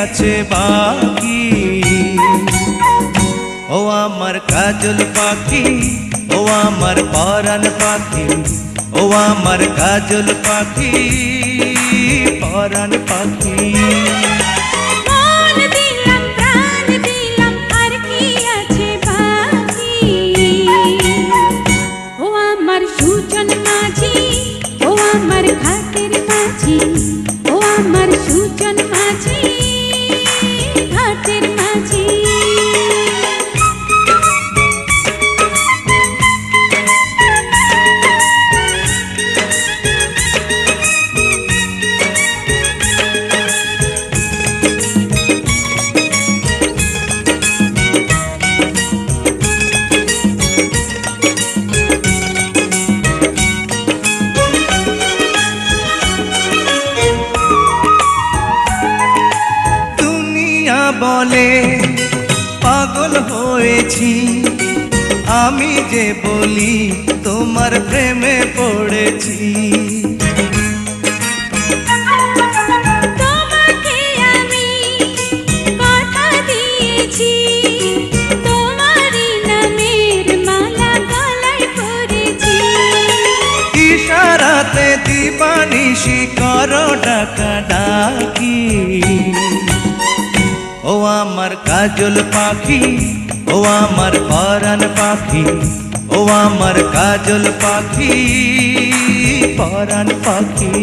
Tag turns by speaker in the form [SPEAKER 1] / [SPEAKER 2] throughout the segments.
[SPEAKER 1] আছে বাকি। ও আমার কাজল পাখি, ও আমার পরাণ পাখি, ও আমার কাজল পাখি, পরাণ পাখি। বলে পাগল হয়েছি, আমি যে বলি তোমার প্রেমে পড়েছি।
[SPEAKER 2] তোমাকে আমি কথা দিয়েছি, তোমারই নামের মালা গলায় পরেছি।
[SPEAKER 1] ইশারাতে দিবানিশি করো ডাকাডাকি। ও আমার কাজল পাখি, ও আমার পরাণ পাখি, ও আমার কাজল পাখি, পরাণ পাখি।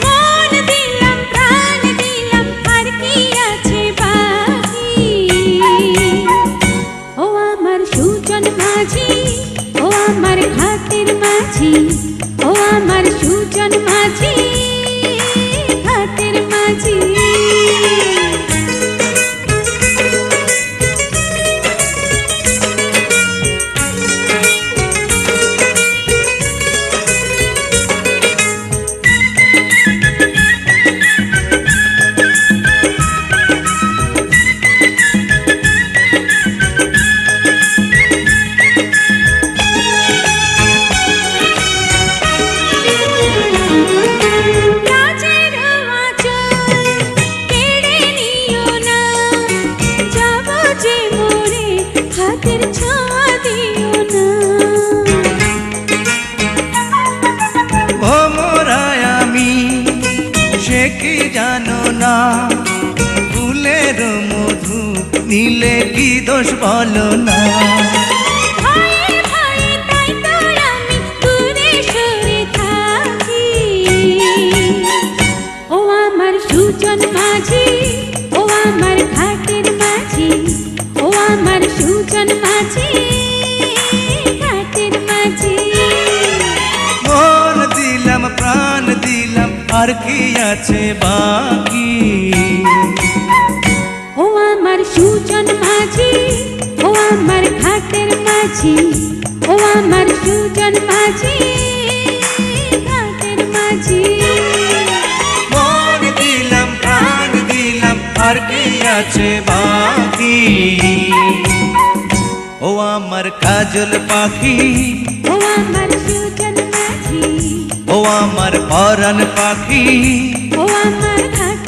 [SPEAKER 2] মন দিলাম প্রাণ দিলাম আর কি আছে বাকি। ও আমার সুজন মাঝি, ও আমার ঘাটের মাঝি, ও আমার সুজন মাঝি, ঘাটের মাঝি।
[SPEAKER 1] ভোমরায় আমি সে কি জানো না, ফুলের মধু নিলে কি দোষ বলো না।
[SPEAKER 2] ও আমার সুজন মাঝি, ও আমার ঘাটের মাঝি, ও আমার সুজন মাঝি, ঘাটের মাঝি।
[SPEAKER 1] মন দিলাম প্রাণ দিলাম আর কি আছে বাকি।
[SPEAKER 2] ও আমার সুজন মাঝি, ও আমার ঘাটের মাঝি, ও আমার সুজন মাঝি, ঘাটের মাঝি।
[SPEAKER 1] মন দিলাম প্রাণ দিলাম আর কি আছে বাকি। ও আমার কাজল পাখি,
[SPEAKER 2] ও আমার সুজন মাঝি,
[SPEAKER 1] ও আমার পরাণ পাখি,
[SPEAKER 2] ও আমার ঘাটের